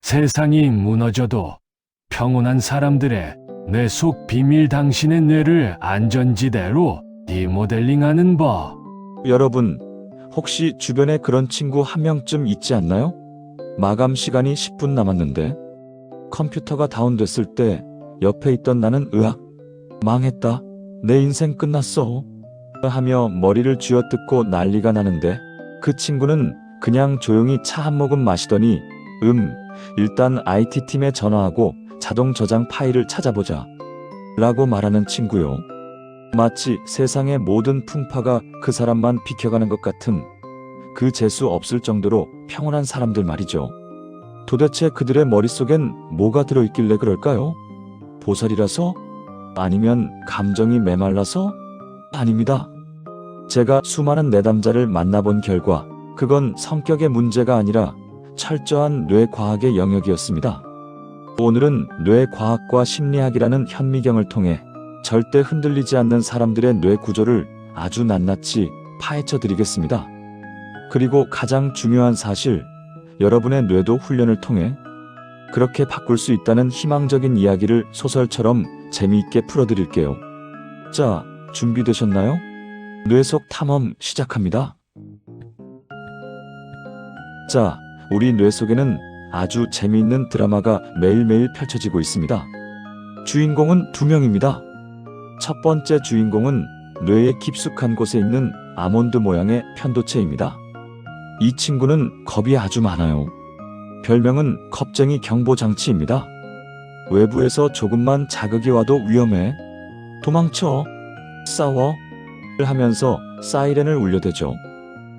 세상이 무너져도 평온한 사람들의 뇌 속 비밀, 당신의 뇌를 안전지대로 리모델링하는 법. 여러분, 혹시 주변에 그런 친구 한 명쯤 있지 않나요? 마감 시간이 10분 남았는데 컴퓨터가 다운됐을 때 옆에 있던 나는 으악, 망했다, 내 인생 끝났어 하며 머리를 쥐어뜯고 난리가 나는데 그 친구는 그냥 조용히 차 한 모금 마시더니 일단 IT팀에 전화하고 자동 저장 파일을 찾아보자 라고 말하는 친구요. 마치 세상의 모든 풍파가 그 사람만 비켜가는 것 같은, 그 재수 없을 정도로 평온한 사람들 말이죠. 도대체 그들의 머릿속엔 뭐가 들어있길래 그럴까요? 보살이라서? 아니면 감정이 메말라서? 아닙니다. 제가 수많은 내담자를 만나본 결과 그건 성격의 문제가 아니라 철저한 뇌과학의 영역이었습니다. 오늘은 뇌과학과 심리학이라는 현미경을 통해 절대 흔들리지 않는 사람들의 뇌 구조를 아주 낱낱이 파헤쳐 드리겠습니다. 그리고 가장 중요한 사실, 여러분의 뇌도 훈련을 통해 그렇게 바꿀 수 있다는 희망적인 이야기를 소설처럼 재미있게 풀어드릴게요. 자, 준비되셨나요? 뇌 속 탐험 시작합니다. 자, 우리 뇌 속에는 아주 재미있는 드라마가 매일매일 펼쳐지고 있습니다. 주인공은 두 명입니다. 첫 번째 주인공은 뇌의 깊숙한 곳에 있는 아몬드 모양의 편도체입니다. 이 친구는 겁이 아주 많아요. 별명은 겁쟁이 경보장치입니다. 외부에서 조금만 자극이 와도 위험해, 도망쳐, 싸워 하면서 사이렌을 울려대죠.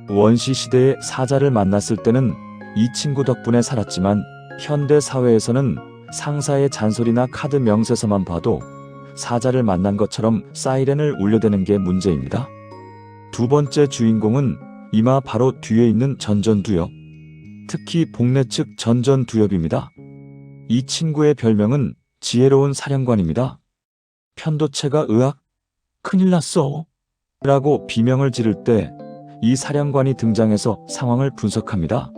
원시시대의 사자를 만났을 때는 이 친구 덕분에 살았지만 현대 사회에서는 상사의 잔소리나 카드 명세서만 봐도 사자를 만난 것처럼 사이렌을 울려대는 게 문제입니다. 두 번째 주인공은 이마 바로 뒤에 있는 전전두엽, 특히 복내 측 전전두엽입니다. 이 친구의 별명은 지혜로운 사령관입니다. 편도체가 으악, 큰일 났어 라고 비명을 지를 때 이 사령관이 등장해서 상황을 분석합니다.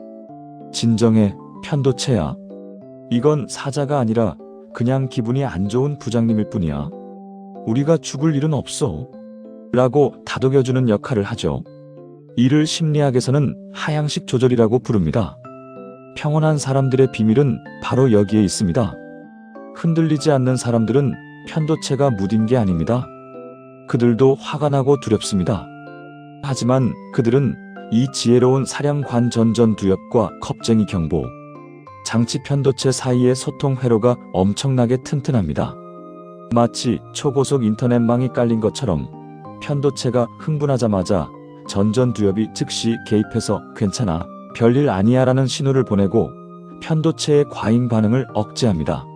진정해, 편도체야. 이건 사자가 아니라 그냥 기분이 안 좋은 부장님일 뿐이야. 우리가 죽을 일은 없어 라고 다독여주는 역할을 하죠. 이를 심리학에서는 하향식 조절이라고 부릅니다. 평온한 사람들의 비밀은 바로 여기에 있습니다. 흔들리지 않는 사람들은 편도체가 무딘 게 아닙니다. 그들도 화가 나고 두렵습니다. 하지만 그들은 이 지혜로운 사령관 전전두엽과 겁쟁이 경보 장치 편도체 사이의 소통 회로가 엄청나게 튼튼합니다. 마치 초고속 인터넷망이 깔린 것처럼 편도체가 흥분하자마자 전전두엽이 즉시 개입해서 괜찮아, 별일 아니야 라는 신호를 보내고 편도체의 과잉 반응을 억제합니다.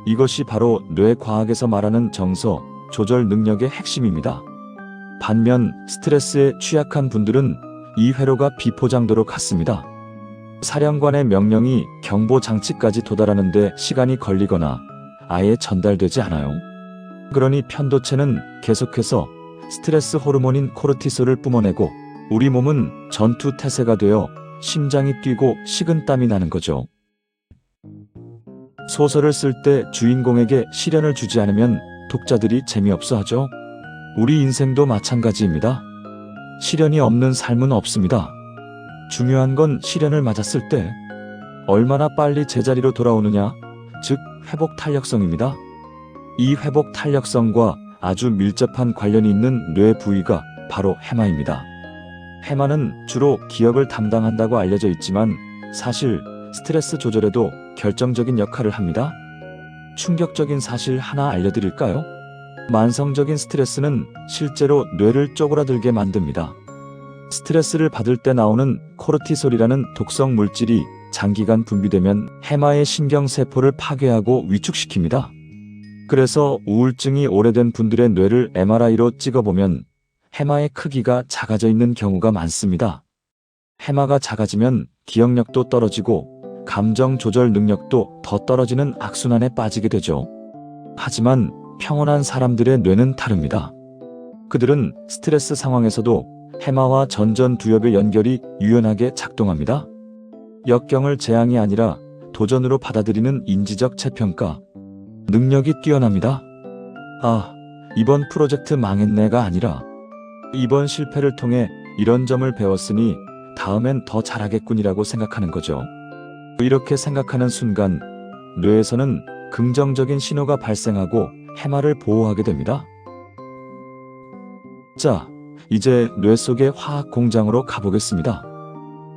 이것이 바로 뇌과학에서 말하는 정서, 조절 능력의 핵심입니다. 반면 스트레스에 취약한 분들은 이 회로가 비포장도로 같습니다. 사령관의 명령이 경보 장치까지 도달하는데 시간이 걸리거나 아예 전달되지 않아요. 그러니 편도체는 계속해서 스트레스 호르몬인 코르티솔을 뿜어내고 우리 몸은 전투 태세가 되어 심장이 뛰고 식은땀이 나는 거죠. 소설을 쓸 때 주인공에게 시련을 주지 않으면 독자들이 재미없어 하죠. 우리 인생도 마찬가지입니다. 시련이 없는 삶은 없습니다. 중요한 건 시련을 맞았을 때 얼마나 빨리 제자리로 돌아오느냐, 즉 회복 탄력성입니다. 이 회복 탄력성과 아주 밀접한 관련이 있는 뇌 부위가 바로 해마입니다. 해마는 주로 기억을 담당한다고 알려져 있지만 사실 스트레스 조절에도 결정적인 역할을 합니다. 충격적인 사실 하나 알려드릴까요? 만성적인 스트레스는 실제로 뇌를 쪼그라들게 만듭니다. 스트레스를 받을 때 나오는 코르티솔이라는 독성 물질이 장기간 분비되면 해마의 신경세포를 파괴하고 위축시킵니다. 그래서 우울증이 오래된 분들의 뇌를 MRI로 찍어보면 해마의 크기가 작아져 있는 경우가 많습니다. 해마가 작아지면 기억력도 떨어지고 감정 조절 능력도 더 떨어지는 악순환에 빠지게 되죠. 하지만 평온한 사람들의 뇌는 다릅니다. 그들은 스트레스 상황에서도 해마와 전전두엽의 연결이 유연하게 작동합니다. 역경을 재앙이 아니라 도전으로 받아들이는 인지적 재평가. 능력이 뛰어납니다. 아, 이번 프로젝트 망했네가 아니라 이번 실패를 통해 이런 점을 배웠으니 다음엔 더 잘하겠군이라고 생각하는 거죠. 이렇게 생각하는 순간 뇌에서는 긍정적인 신호가 발생하고 해마를 보호하게 됩니다. 자, 이제 뇌 속의 화학 공장으로 가보겠습니다.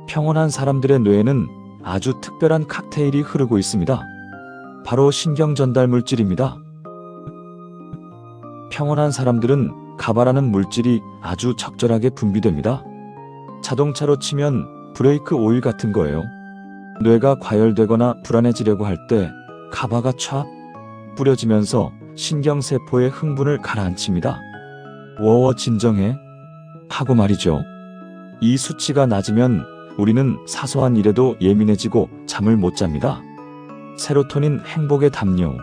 평온한 사람들의 뇌에는 아주 특별한 칵테일이 흐르고 있습니다. 바로 신경 전달 물질입니다. 평온한 사람들은 가바라는 물질이 아주 적절하게 분비됩니다. 자동차로 치면 브레이크 오일 같은 거예요. 뇌가 과열되거나 불안해지려고 할 때 가바가 촥 뿌려지면서 신경세포의 흥분을 가라앉힙니다. 워워 진정해 하고 말이죠. 이 수치가 낮으면 우리는 사소한 일에도 예민해지고 잠을 못 잡니다. 세로토닌 행복의 담요.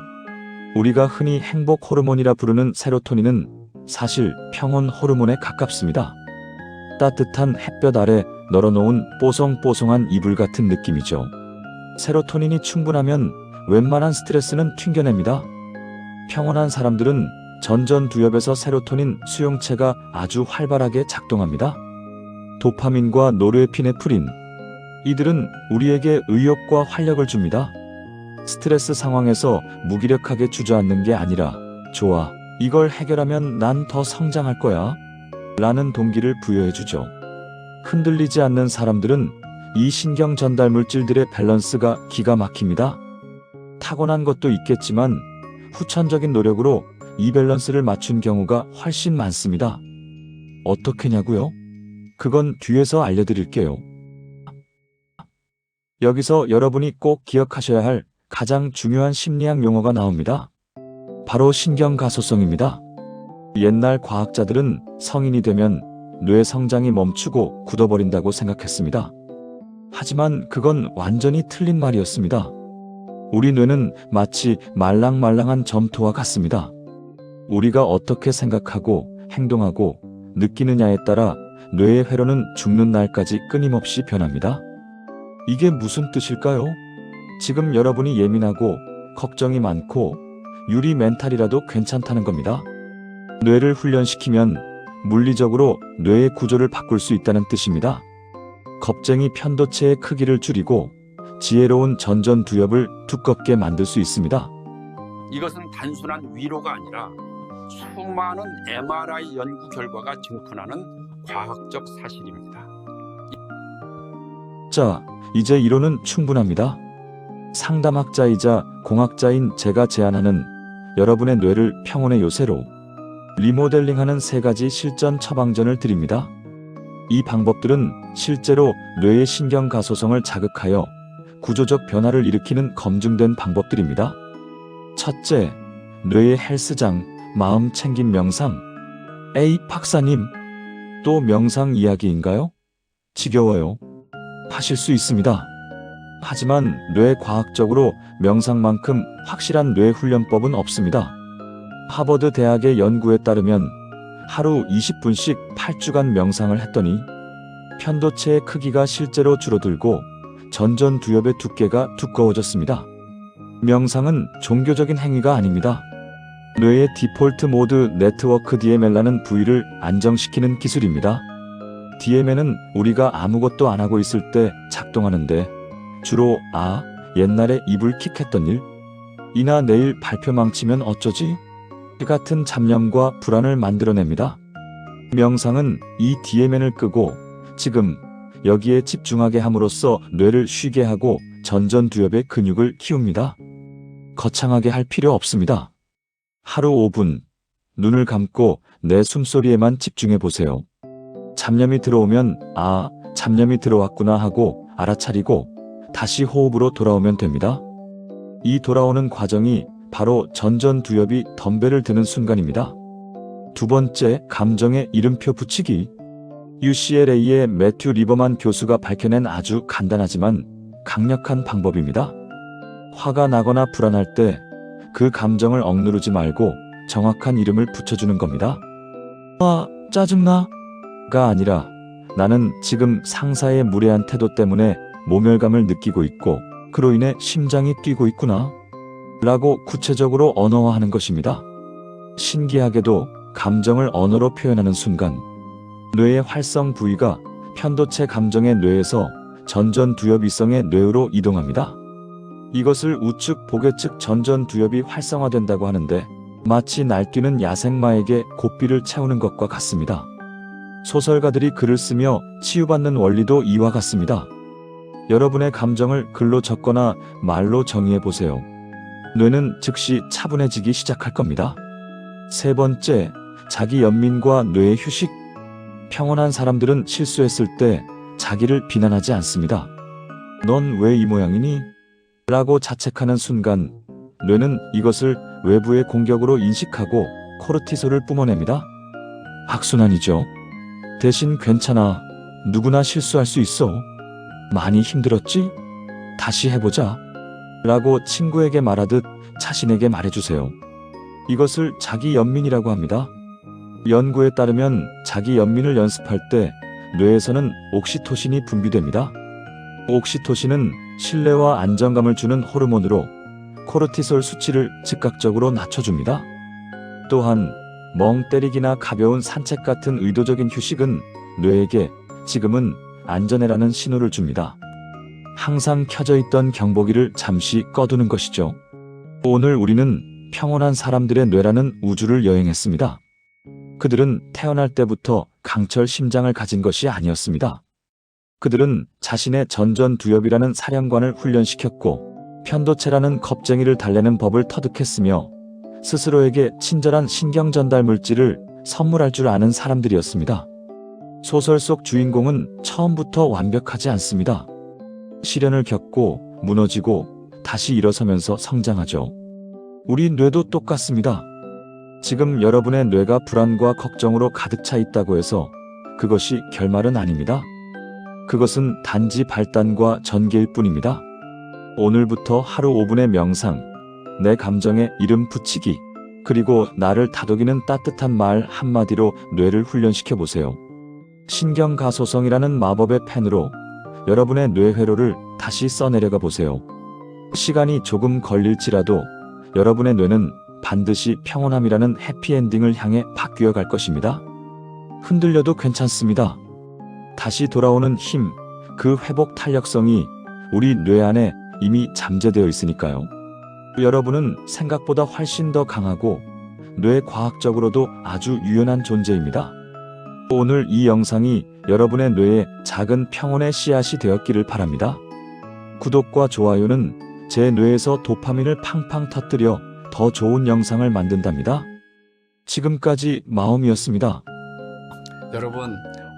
우리가 흔히 행복 호르몬이라 부르는 세로토닌은 사실 평온 호르몬에 가깝습니다. 따뜻한 햇볕 아래 널어놓은 뽀송뽀송한 이불 같은 느낌이죠. 세로토닌이 충분하면 웬만한 스트레스는 튕겨냅니다. 평온한 사람들은 전전두엽에서 세로토닌 수용체가 아주 활발하게 작동합니다. 도파민과 노르에피네프린. 이들은 우리에게 의욕과 활력을 줍니다. 스트레스 상황에서 무기력하게 주저앉는 게 아니라 좋아, 이걸 해결하면 난 더 성장할 거야 라는 동기를 부여해주죠. 흔들리지 않는 사람들은 이 신경 전달 물질들의 밸런스가 기가 막힙니다. 타고난 것도 있겠지만 후천적인 노력으로 이 밸런스를 맞춘 경우가 훨씬 많습니다. 어떻게냐고요? 그건 뒤에서 알려드릴게요. 여기서 여러분이 꼭 기억하셔야 할 가장 중요한 심리학 용어가 나옵니다. 바로 신경가소성입니다. 옛날 과학자들은 성인이 되면 뇌 성장이 멈추고 굳어버린다고 생각했습니다. 하지만 그건 완전히 틀린 말이었습니다. 우리 뇌는 마치 말랑말랑한 점토와 같습니다. 우리가 어떻게 생각하고 행동하고 느끼느냐에 따라 뇌의 회로는 죽는 날까지 끊임없이 변합니다. 이게 무슨 뜻일까요? 지금 여러분이 예민하고 걱정이 많고 유리 멘탈이라도 괜찮다는 겁니다. 뇌를 훈련시키면 물리적으로 뇌의 구조를 바꿀 수 있다는 뜻입니다. 겁쟁이 편도체의 크기를 줄이고 지혜로운 전전두엽을 두껍게 만들 수 있습니다. 이것은 단순한 위로가 아니라 수많은 MRI 연구 결과가 증언하는 과학적 사실입니다. 자, 이제 이론은 충분합니다. 상담학자이자 공학자인 제가 제안하는 여러분의 뇌를 평온의 요새로 리모델링하는 3가지 실전 처방전을 드립니다. 이 방법들은 실제로 뇌의 신경가소성을 자극하여 구조적 변화를 일으키는 검증된 방법들입니다. 첫째, 뇌의 헬스장, 마음 챙김 명상. 에이, 박사님, 또 명상 이야기인가요? 지겨워요. 하실 수 있습니다. 하지만 뇌과학적으로 명상만큼 확실한 뇌훈련법은 없습니다. 하버드 대학의 연구에 따르면 하루 20분씩 8주간 명상을 했더니 편도체의 크기가 실제로 줄어들고 전전두엽의 두께가 두꺼워졌습니다. 명상은 종교적인 행위가 아닙니다. 뇌의 디폴트 모드 네트워크 DML라는 부위를 안정시키는 기술입니다. DML은 우리가 아무것도 안 하고 있을 때 작동하는데 주로 옛날에 이불 킥했던 일? 이나 내일 발표 망치면 어쩌지? 같은 잡념과 불안을 만들어냅니다. 명상은 이 DMN을 끄고 지금 여기에 집중하게 함으로써 뇌를 쉬게 하고 전전두엽의 근육을 키웁니다. 거창하게 할 필요 없습니다. 하루 5분, 눈을 감고 내 숨소리에만 집중해 보세요. 잡념이 들어오면 잡념이 들어왔구나 하고 알아차리고 다시 호흡으로 돌아오면 됩니다. 이 돌아오는 과정이 바로 전전두엽이 덤벨을 드는 순간입니다. 두 번째, 감정에 이름표 붙이기. UCLA의 매튜 리버만 교수가 밝혀낸 아주 간단하지만 강력한 방법입니다. 화가 나거나 불안할 때 그 감정을 억누르지 말고 정확한 이름을 붙여주는 겁니다. 짜증나? 가 아니라 나는 지금 상사의 무례한 태도 때문에 모멸감을 느끼고 있고 그로 인해 심장이 뛰고 있구나. 라고 구체적으로 언어화하는 것입니다. 신기하게도 감정을 언어로 표현하는 순간 뇌의 활성 부위가 편도체 감정의 뇌에서 전전두엽이성의 뇌로 이동합니다. 이것을 우측 보계측 전전두엽이 활성화된다고 하는데 마치 날뛰는 야생마에게 고삐를 채우는 것과 같습니다. 소설가들이 글을 쓰며 치유받는 원리도 이와 같습니다. 여러분의 감정을 글로 적거나 말로 정의해 보세요. 뇌는 즉시 차분해지기 시작할 겁니다. 세 번째, 자기 연민과 뇌의 휴식. 평온한 사람들은 실수했을 때 자기를 비난하지 않습니다. 넌 왜 이 모양이니? 라고 자책하는 순간 뇌는 이것을 외부의 공격으로 인식하고 코르티솔을 뿜어냅니다. 악순환이죠. 대신 괜찮아. 누구나 실수할 수 있어. 많이 힘들었지? 다시 해보자. 라고 친구에게 말하듯 자신에게 말해주세요. 이것을 자기 연민이라고 합니다. 연구에 따르면 자기 연민을 연습할 때 뇌에서는 옥시토신이 분비됩니다. 옥시토신은 신뢰와 안정감을 주는 호르몬으로 코르티솔 수치를 즉각적으로 낮춰줍니다. 또한 멍 때리기나 가벼운 산책 같은 의도적인 휴식은 뇌에게 지금은 안전해라는 신호를 줍니다. 항상 켜져 있던 경보기를 잠시 꺼두는 것이죠. 오늘 우리는 평온한 사람들의 뇌라는 우주를 여행했습니다. 그들은 태어날 때부터 강철 심장을 가진 것이 아니었습니다. 그들은 자신의 전전두엽이라는 사령관을 훈련시켰고 편도체라는 겁쟁이를 달래는 법을 터득했으며 스스로에게 친절한 신경 전달 물질을 선물할 줄 아는 사람들이었습니다. 소설 속 주인공은 처음부터 완벽하지 않습니다. 시련을 겪고 무너지고 다시 일어서면서 성장하죠. 우리 뇌도 똑같습니다. 지금 여러분의 뇌가 불안과 걱정으로 가득 차 있다고 해서 그것이 결말은 아닙니다. 그것은 단지 발단과 전개일 뿐입니다. 오늘부터 하루 5분의 명상, 내 감정에 이름 붙이기, 그리고 나를 다독이는 따뜻한 말 한마디로 뇌를 훈련시켜 보세요. 신경가소성이라는 마법의 펜으로 여러분의 뇌 회로를 다시 써내려가 보세요. 시간이 조금 걸릴지라도 여러분의 뇌는 반드시 평온함이라는 해피엔딩을 향해 바뀌어 갈 것입니다. 흔들려도 괜찮습니다. 다시 돌아오는 힘, 그 회복 탄력성이 우리 뇌 안에 이미 잠재되어 있으니까요. 여러분은 생각보다 훨씬 더 강하고 뇌 과학적으로도 아주 유연한 존재입니다. 오늘 이 영상이 여러분의 뇌에 작은 평온의 씨앗이 되었기를 바랍니다. 구독과 좋아요는 제 뇌에서 도파민을 팡팡 터뜨려 더 좋은 영상을 만든답니다. 지금까지 마음이었습니다. 여러분,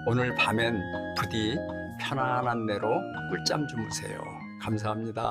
오늘 밤엔 부디 편안한 뇌로 꿀잠 주무세요. 감사합니다.